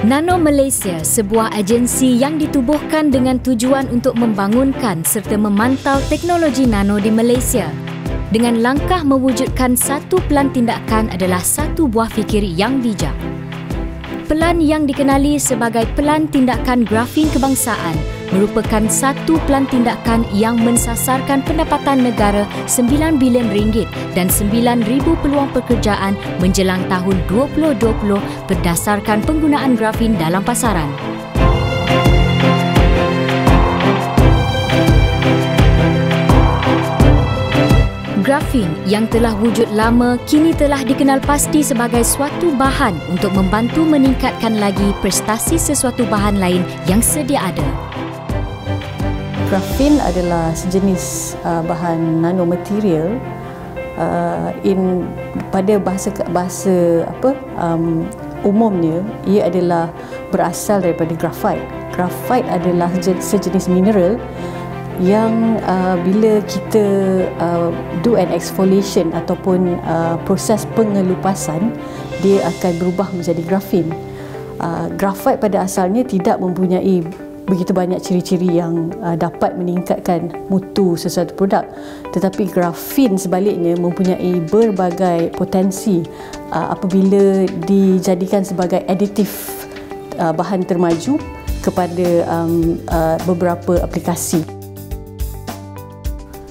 Nano Malaysia, sebuah agensi yang ditubuhkan dengan tujuan untuk membangunkan serta memantau teknologi nano di Malaysia. Dengan langkah mewujudkan satu pelan tindakan adalah satu buah fikir yang bijak. Pelan yang dikenali sebagai Pelan Tindakan Grafin Kebangsaan merupakan satu pelan tindakan yang mensasarkan pendapatan negara RM9 bilion dan 9,000 peluang pekerjaan menjelang tahun 2020 berdasarkan penggunaan grafin dalam pasaran. Grafin yang telah wujud lama kini telah dikenal pasti sebagai suatu bahan untuk membantu meningkatkan lagi prestasi sesuatu bahan lain yang sedia ada. Grafin adalah sejenis bahan nanomaterial pada bahasa umumnya ia adalah berasal daripada grafite. Grafite adalah sejenis mineral yang bila kita do an exfoliation ataupun proses pengelupasan, dia akan berubah menjadi grafin. Grafite pada asalnya tidak mempunyai begitu banyak ciri-ciri yang dapat meningkatkan mutu sesuatu produk, tetapi grafin sebaliknya mempunyai berbagai potensi apabila dijadikan sebagai aditif bahan termaju kepada beberapa aplikasi.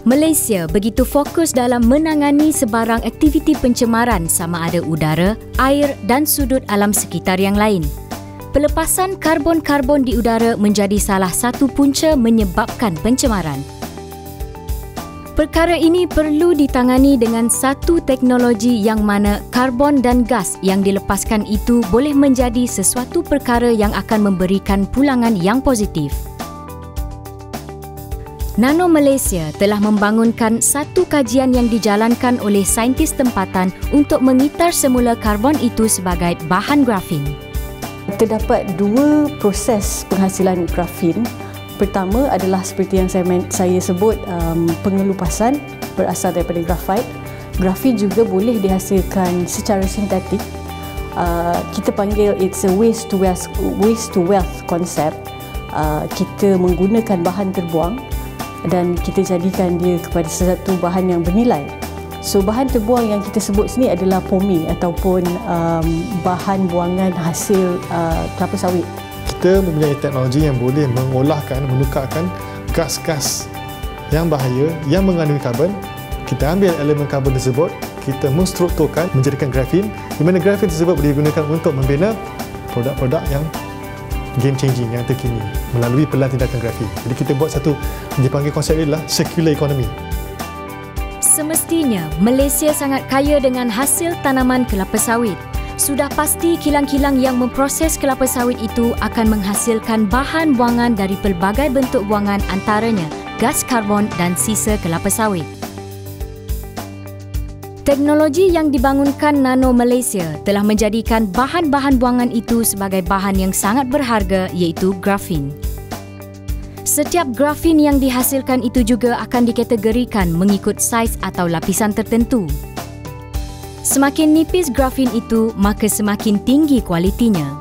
Malaysia begitu fokus dalam menangani sebarang aktiviti pencemaran sama ada udara, air dan sudut alam sekitar yang lain. Pelepasan karbon-karbon di udara menjadi salah satu punca menyebabkan pencemaran. Perkara ini perlu ditangani dengan satu teknologi yang mana karbon dan gas yang dilepaskan itu boleh menjadi sesuatu perkara yang akan memberikan pulangan yang positif. Nano Malaysia telah membangunkan satu kajian yang dijalankan oleh saintis tempatan untuk mengitar semula karbon itu sebagai bahan grafin. Terdapat dua proses penghasilan grafin. Pertama adalah seperti yang saya sebut, pengelupasan berasal daripada grafite. Grafin juga boleh dihasilkan secara sintetik. Kita panggil it's a waste to wealth concept. Kita menggunakan bahan terbuang dan kita jadikan dia kepada sesuatu bahan yang bernilai. So bahan terbuang yang kita sebut sini adalah POMI ataupun bahan buangan hasil kelapa sawit. Kita mempunyai teknologi yang boleh menukarkan gas-gas yang bahaya yang mengandungi karbon. Kita ambil elemen karbon tersebut, kita menstrukturkan menjadikan grafin, di mana grafin tersebut boleh digunakan untuk membina produk-produk yang game changing yang terkini melalui pelan tindakan grafin. Jadi kita buat satu, dipanggil konsep ini adalah circular economy. Semestinya, Malaysia sangat kaya dengan hasil tanaman kelapa sawit. Sudah pasti kilang-kilang yang memproses kelapa sawit itu akan menghasilkan bahan buangan dari pelbagai bentuk buangan, antaranya gas karbon dan sisa kelapa sawit. Teknologi yang dibangunkan Nano Malaysia telah menjadikan bahan-bahan buangan itu sebagai bahan yang sangat berharga, iaitu grafin. Setiap grafin yang dihasilkan itu juga akan dikategorikan mengikut saiz atau lapisan tertentu. Semakin nipis grafin itu, maka semakin tinggi kualitinya.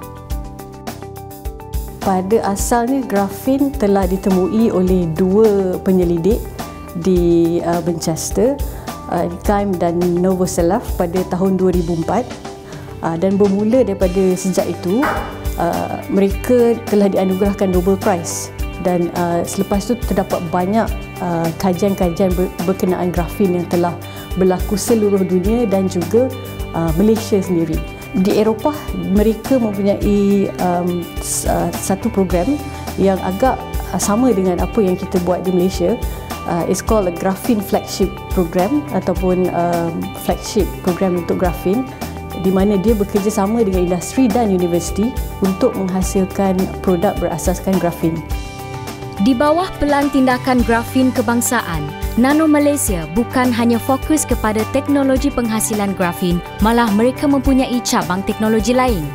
Pada asalnya, grafin telah ditemui oleh dua penyelidik di Manchester, Kime dan Novoselov pada tahun 2004. Dan bermula daripada sejak itu, mereka telah dianugerahkan Nobel Prize. Dan selepas itu terdapat banyak kajian-kajian berkenaan grafin yang telah berlaku seluruh dunia dan juga Malaysia sendiri. Di Eropah, mereka mempunyai satu program yang agak sama dengan apa yang kita buat di Malaysia. It's called a Graphene Flagship Program ataupun flagship program untuk grafin, di mana dia bekerjasama dengan industri dan universiti untuk menghasilkan produk berasaskan grafin. Di bawah Pelan Tindakan Grafin Kebangsaan, Nano Malaysia bukan hanya fokus kepada teknologi penghasilan grafin, malah mereka mempunyai cabang teknologi lain.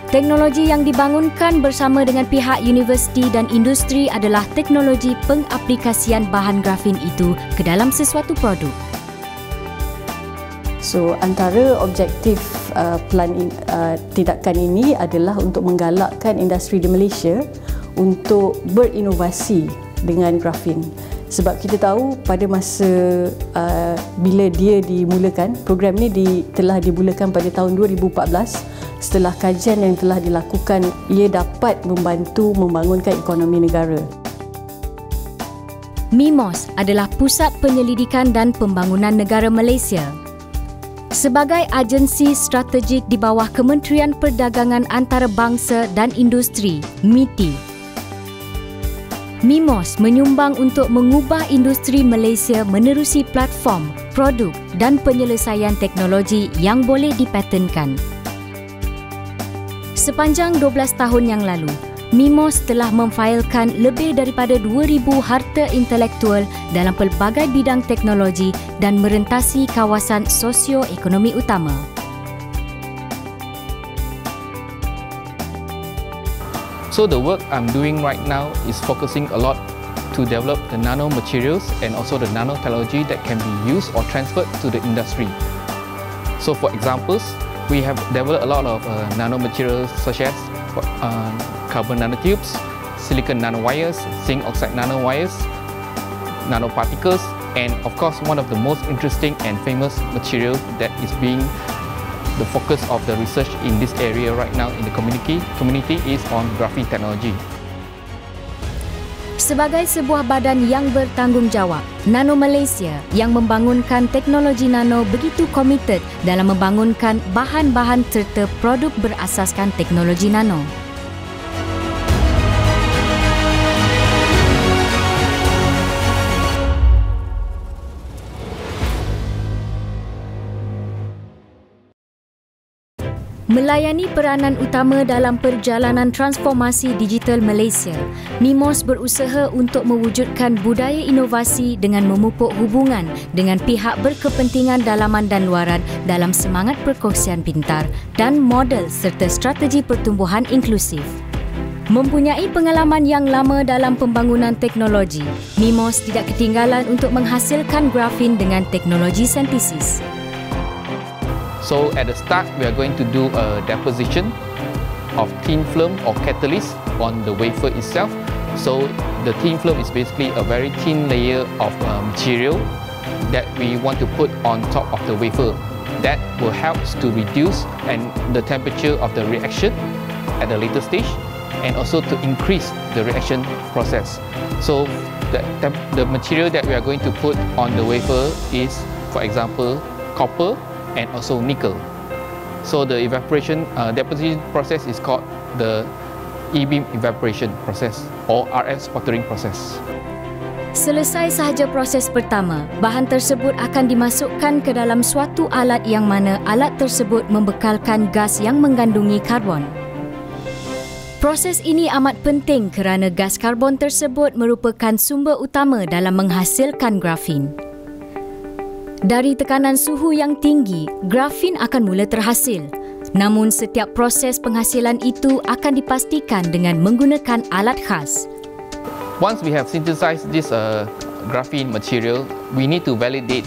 Teknologi yang dibangunkan bersama dengan pihak universiti dan industri adalah teknologi pengaplikasian bahan grafin itu ke dalam sesuatu produk. So antara objektif tindakan ini adalah untuk menggalakkan industri di Malaysia untuk berinovasi dengan grafin. Sebab kita tahu pada masa bila dia dimulakan, program ini telah dimulakan pada tahun 2014. Setelah kajian yang telah dilakukan, ia dapat membantu membangunkan ekonomi negara. MIMOS adalah Pusat Penyelidikan dan Pembangunan Negara Malaysia. Sebagai agensi strategik di bawah Kementerian Perdagangan Antarabangsa dan Industri, MITI, MIMOS menyumbang untuk mengubah industri Malaysia menerusi platform, produk dan penyelesaian teknologi yang boleh dipatenkan. Sepanjang 12 tahun yang lalu, MIMOS telah memfailkan lebih daripada 2,000 harta intelektual dalam pelbagai bidang teknologi dan merentasi kawasan sosio-ekonomi utama. So the work I'm doing right now is focusing a lot to develop the nano materials and also the nanotechnology that can be used or transferred to the industry. So for examples, we have developed a lot of nanomaterials such as carbon nanotubes, silicon nanowires, zinc oxide nanowires, nanoparticles, and of course one of the most interesting and famous material that is being the focus of the research in this area right now in the community is on graphene technology. Sebagai sebuah badan yang bertanggungjawab, Nano Malaysia yang membangunkan teknologi nano begitu komited dalam membangunkan bahan-bahan serta produk berasaskan teknologi nano. Melayani peranan utama dalam perjalanan transformasi digital Malaysia, MIMOS berusaha untuk mewujudkan budaya inovasi dengan memupuk hubungan dengan pihak berkepentingan dalaman dan luaran dalam semangat perkongsian pintar dan model serta strategi pertumbuhan inklusif. Mempunyai pengalaman yang lama dalam pembangunan teknologi, MIMOS tidak ketinggalan untuk menghasilkan grafin dengan teknologi sintesis. So at the start, we are going to do a deposition of thin film or catalyst on the wafer itself. So the thin film is basically a very thin layer of material that we want to put on top of the wafer. That will help to reduce the temperature of the reaction at the later stage and also to increase the reaction process. So the material that we are going to put on the wafer is, for example, copper and also nickel. So the evaporation deposition process is called the E-beam evaporation process or RF sputtering process. Selesai sahaja proses pertama, bahan tersebut akan dimasukkan ke dalam suatu alat yang mana alat tersebut membekalkan gas yang mengandungi karbon. Proses ini amat penting kerana gas karbon tersebut merupakan sumber utama dalam menghasilkan grafin. Dari tekanan suhu yang tinggi, grafin akan mula terhasil. Namun setiap proses penghasilan itu akan dipastikan dengan menggunakan alat khas. Once we have synthesized this graphene material, we need to validate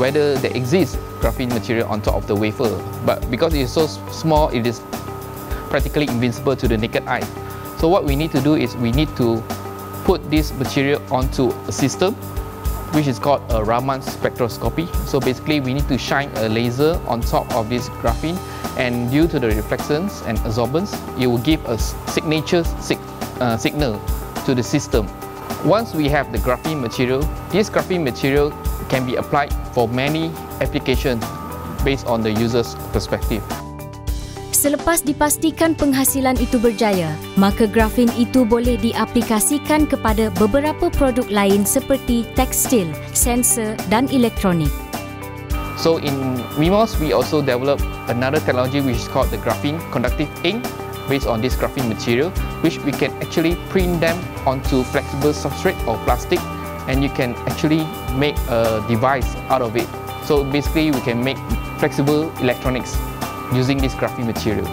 whether there exists graphene material on top of the wafer. But because it is so small, it is practically invincible to the naked eye. So what we need to do is we need to put this material onto a system which is called a Raman spectroscopy. So basically we need to shine a laser on top of this graphene, and due to the reflections and absorbance, it will give a signature signal to the system. Once we have the graphene material, this graphene material can be applied for many applications based on the user's perspective. Selepas dipastikan penghasilan itu berjaya, maka grafin itu boleh diaplikasikan kepada beberapa produk lain seperti tekstil, sensor dan elektronik. So in MIMOS, we also developed another technology which is called the graphene conductive ink based on this graphene material, which we can actually print them onto flexible substrate or plastic, and you can actually make a device out of it. So basically we can make flexible electronics using this graphene material.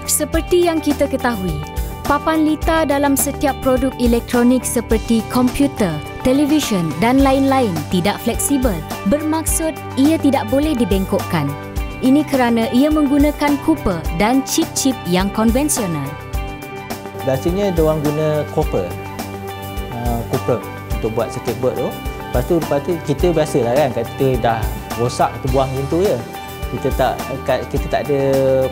Seperti yang kita ketahui, papan litar dalam setiap produk elektronik seperti komputer, televisyen dan lain-lain tidak fleksibel, bermaksud ia tidak boleh dibengkokkan. Ini kerana ia menggunakan copper dan chip-chip yang konvensional. Biasanya diorang guna copper untuk buat circuit board tu. Lepas tu kita biasalah kan, kata dah rosak kita buang macam tu je. Kita tak ada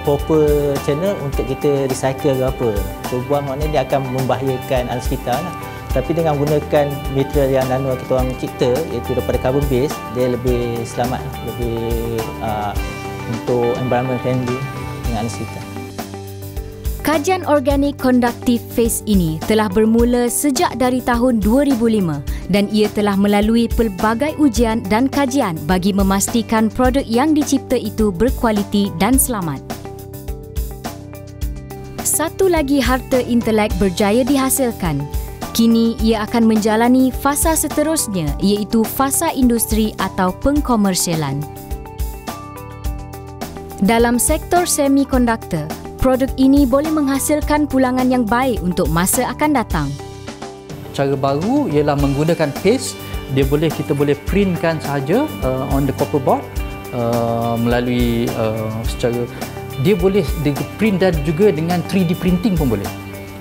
proper channel untuk kita recycle ke apa. So buang maknanya dia akan membahayakan alam sekitar lah. Tapi dengan menggunakan material yang nano kita orang cipta, iaitu daripada carbon base, dia lebih selamat, lebih untuk environment friendly dengan alam sekitar. Kajian organik konduktif phase ini telah bermula sejak dari tahun 2005 dan ia telah melalui pelbagai ujian dan kajian bagi memastikan produk yang dicipta itu berkualiti dan selamat. Satu lagi harta intelek berjaya dihasilkan. Kini ia akan menjalani fasa seterusnya, iaitu fasa industri atau pengkomersialan. Dalam sektor semikonduktor, produk ini boleh menghasilkan pulangan yang baik untuk masa akan datang. Cara baru ialah menggunakan paste. Kita boleh printkan sahaja on the copper board melalui secara dia boleh print dan juga dengan 3D printing pun boleh.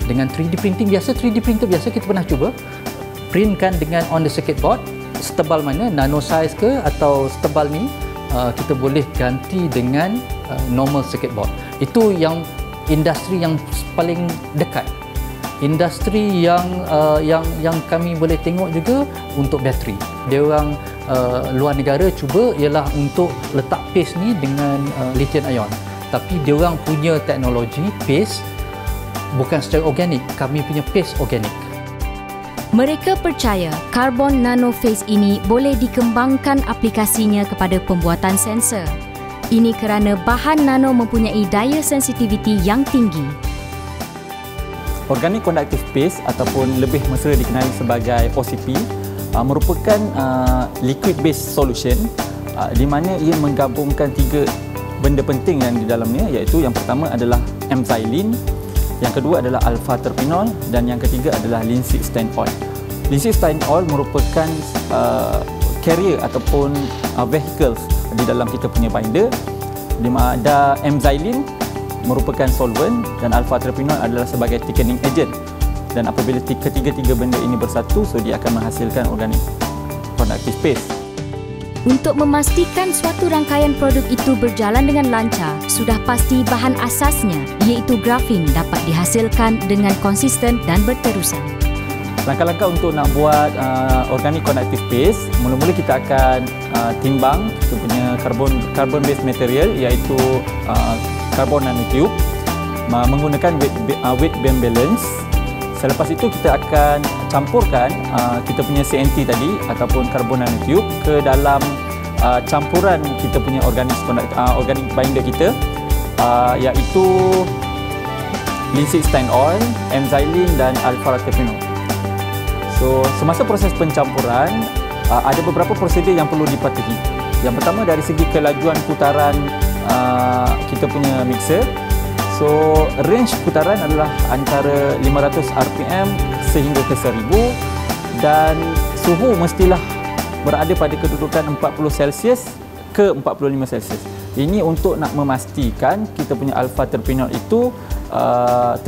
Dengan 3D printing biasa, 3D printer biasa kita pernah cuba printkan dengan on the circuit board, setebal mana, nano size ke atau setebal ni, kita boleh ganti dengan normal circuit board. Itu yang industri yang paling dekat. Industri yang kami boleh tengok juga untuk bateri. Dia orang luar negara cuba ialah untuk letak paste ni dengan lithium ion. Tapi dia orang punya teknologi paste bukan secara organik. Kami punya paste organik. Mereka percaya karbon nanophase ini boleh dikembangkan aplikasinya kepada pembuatan sensor. Ini kerana bahan nano mempunyai daya sensitiviti yang tinggi. Organic Conductive Paste ataupun lebih mesra dikenali sebagai OCP merupakan liquid based solution di mana ia menggabungkan 3 benda penting yang di dalamnya, iaitu yang pertama adalah M-xylene, yang kedua adalah alpha-terpinol dan yang ketiga adalah linseed strain oil. Linseed strain oil merupakan carrier ataupun vehicles di dalam kita punya binder. Ada M-xylene merupakan solvent dan alpha-terpinol adalah sebagai thickening agent. Dan apabila ketiga-tiga benda ini bersatu, so dia akan menghasilkan organic conductive paste. Untuk memastikan suatu rangkaian produk itu berjalan dengan lancar, sudah pasti bahan asasnya, iaitu grafin, dapat dihasilkan dengan konsisten dan berterusan. Langkah-langkah untuk nak buat organic conductive paste, mula-mula kita akan timbang kita punya carbon based material, iaitu carbon nanotube, menggunakan weight band balance. Selepas itu kita akan campurkan kita punya CNT tadi ataupun carbon nanotube ke dalam campuran kita punya organic binder kita, iaitu linseed strain oil, M-xylene dan alpha-terpinol. So semasa proses pencampuran ada beberapa prosedur yang perlu dipatuhi. Yang pertama dari segi kelajuan putaran kita punya mixer. So range putaran adalah antara 500 RPM sehingga ke 1000 dan suhu mestilah berada pada kedudukan 40 Celsius ke 45 Celsius. Ini untuk nak memastikan kita punya alpha-terpinol itu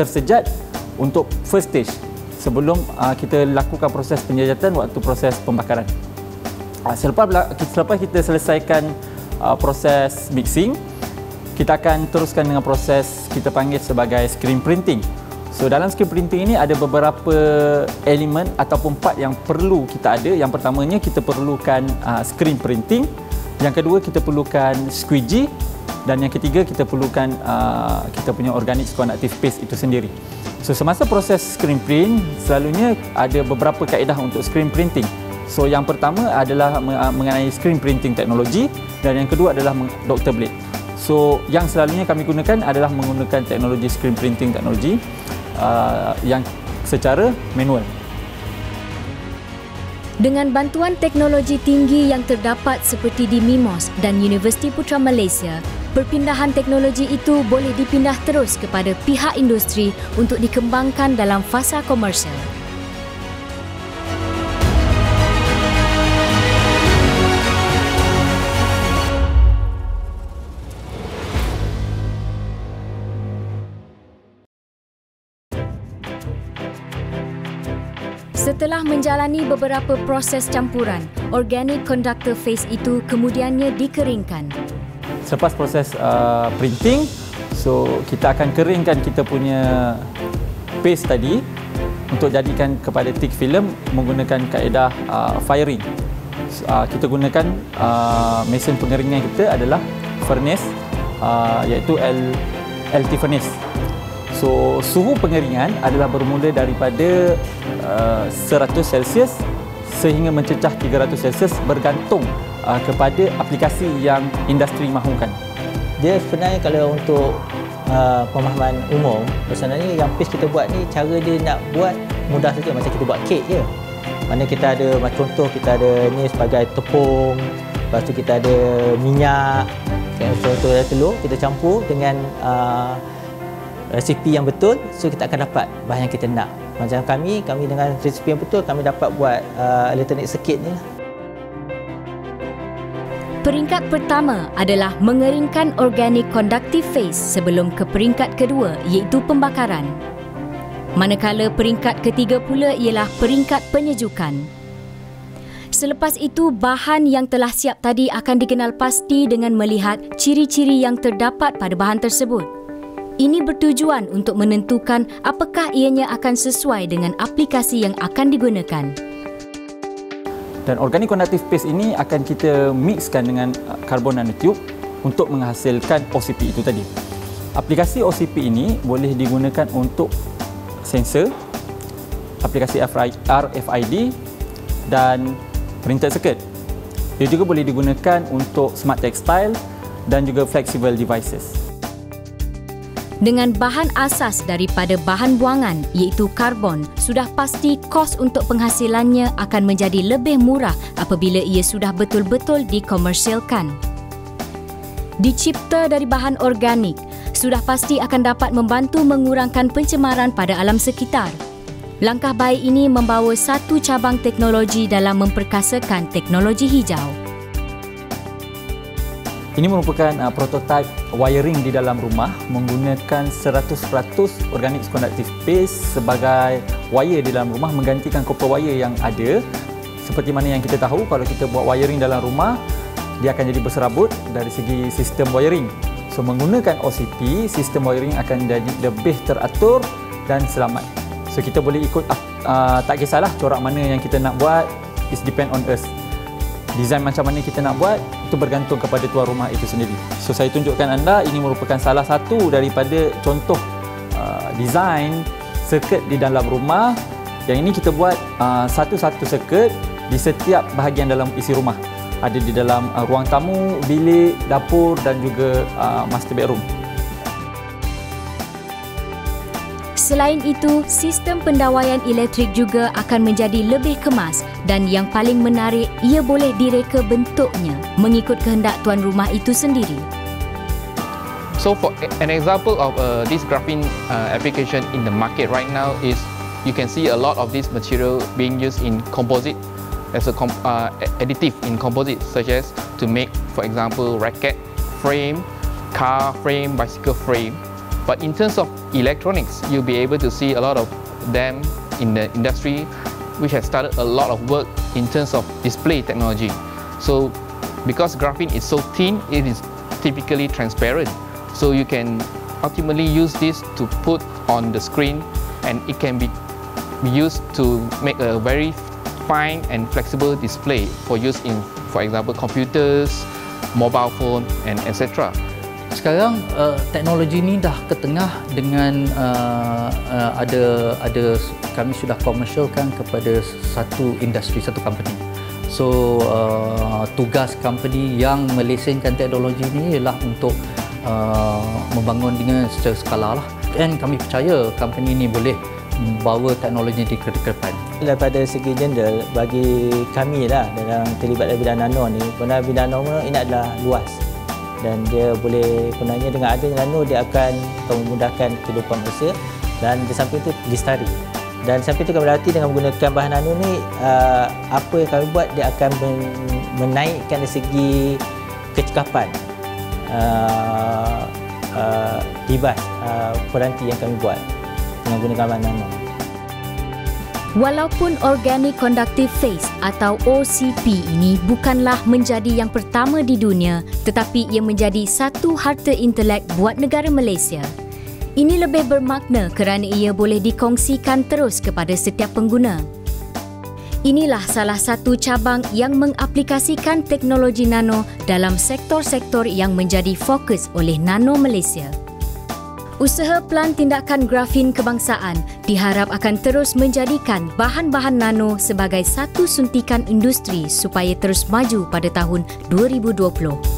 tersejat untuk first stage sebelum kita lakukan proses penjajatan waktu proses pembakaran. Selepas kita selesaikan proses mixing, kita akan teruskan dengan proses kita panggil sebagai screen printing. So dalam screen printing ini ada beberapa elemen ataupun part yang perlu kita ada. Yang pertamanya kita perlukan screen printing, yang kedua kita perlukan squeegee dan yang ketiga kita perlukan kita punya organic conductive paste itu sendiri. So semasa proses screen print selalunya ada beberapa kaedah untuk screen printing. So yang pertama adalah mengenai screen printing teknologi dan yang kedua adalah Dr. Blade. So yang selalunya kami gunakan adalah menggunakan teknologi screen printing teknologi yang secara manual. Dengan bantuan teknologi tinggi yang terdapat seperti di MIMOS dan Universiti Putra Malaysia, perpindahan teknologi itu boleh dipindah terus kepada pihak industri untuk dikembangkan dalam fasa komersial. Setelah menjalani beberapa proses campuran, organic conductor phase itu kemudiannya dikeringkan. Selepas proses printing, so kita akan keringkan kita punya paste tadi untuk jadikan kepada thick film menggunakan kaedah firing. Kita gunakan mesin pengeringan kita adalah furnace, iaitu LT furnace. So suhu pengeringan adalah bermula daripada 100 Celsius sehingga mencecah 300 Celsius bergantung kepada aplikasi yang industri mahukan. Dia sebenarnya kalau untuk pemahaman umum, sebenarnya yang paste kita buat ni, cara dia nak buat mudah saja, macam kita buat kek je. Mana kita ada, macam contoh kita ada ni sebagai tepung, lepas tu kita ada minyak, contoh ada telur, kita campur dengan resipi yang betul, so kita akan dapat bahan yang kita nak. Macam kami dengan resipi yang betul, kami dapat buat electronic circuit ni lah. Peringkat pertama adalah mengeringkan organic conductive phase sebelum ke peringkat kedua, iaitu pembakaran. Manakala peringkat ketiga pula ialah peringkat penyejukan. Selepas itu, bahan yang telah siap tadi akan dikenal pasti dengan melihat ciri-ciri yang terdapat pada bahan tersebut. Ini bertujuan untuk menentukan apakah ianya akan sesuai dengan aplikasi yang akan digunakan. Dan organic conductive paste ini akan kita mixkan dengan karbon nanotube untuk menghasilkan OCP itu tadi. Aplikasi OCP ini boleh digunakan untuk sensor, aplikasi RFID dan printed circuit. Dia juga boleh digunakan untuk smart textile dan juga flexible devices. Dengan bahan asas daripada bahan buangan iaitu karbon, sudah pasti kos untuk penghasilannya akan menjadi lebih murah apabila ia sudah betul-betul dikomersialkan. Dicipta dari bahan organik, sudah pasti akan dapat membantu mengurangkan pencemaran pada alam sekitar. Langkah baik ini membawa satu cabang teknologi dalam memperkasakan teknologi hijau. Ini merupakan prototipe wiring di dalam rumah menggunakan 100% organic conductive paste sebagai wire di dalam rumah, menggantikan copper wire yang ada. Seperti mana yang kita tahu, kalau kita buat wiring dalam rumah, dia akan jadi berserabut dari segi sistem wiring. So menggunakan OCP, sistem wiring akan jadi lebih teratur dan selamat. So kita boleh ikut, tak kisahlah corak mana yang kita nak buat, it depend on us. Desain macam mana kita nak buat, itu bergantung kepada tuan rumah itu sendiri. So saya tunjukkan anda, ini merupakan salah satu daripada contoh desain circuit di dalam rumah. Yang ini kita buat satu-satu circuit di setiap bahagian dalam isi rumah. Ada di dalam ruang tamu, bilik, dapur dan juga master bedroom. Selain itu, sistem pendawaian elektrik juga akan menjadi lebih kemas dan yang paling menarik, ia boleh direka bentuknya mengikut kehendak tuan rumah itu sendiri. So for an example of this graphene application in the market right now is you can see a lot of this material being used in composite as a additive in composite, such as to make, for example, racket frame, car frame, bicycle frame. But in terms of electronics, you'll be able to see a lot of them in the industry which has started a lot of work in terms of display technology. So because graphene is so thin, it is typically transparent. So you can ultimately use this to put on the screen and it can be used to make a very fine and flexible display for use in, for example, computers, mobile phone and etc. Sekarang teknologi ni dah ke tengah dengan ada kami sudah komersialkan kepada satu industri, satu company. So tugas company yang melesenkan teknologi ni ialah untuk membangun dengan secara skala lah. Dan kami percaya company ni boleh membawa teknologi di ke depan. Daripada segi gender, bagi kami lah dalam terlibat dalam bidang nano ni, sebenarnya bidang nano ini adalah luas. Dan dia boleh, sebenarnya dengan adanya nano, dia akan memudahkan kehidupan manusia dan di samping itu lestari. Dan di samping itu kami berarti dengan menggunakan bahan nano ni, apa yang kami buat, dia akan menaikkan dari segi kecekapan libas peranti yang kami buat dengan menggunakan bahan nano. Walaupun Organic Conductive Phase atau OCP ini bukanlah menjadi yang pertama di dunia, tetapi ia menjadi satu harta intelek buat negara Malaysia. Ini lebih bermakna kerana ia boleh dikongsikan terus kepada setiap pengguna. Inilah salah satu cabang yang mengaplikasikan teknologi nano dalam sektor-sektor yang menjadi fokus oleh Nano Malaysia. Usaha Pelan Tindakan Grafin Kebangsaan diharap akan terus menjadikan bahan-bahan nano sebagai satu suntikan industri supaya terus maju pada tahun 2020.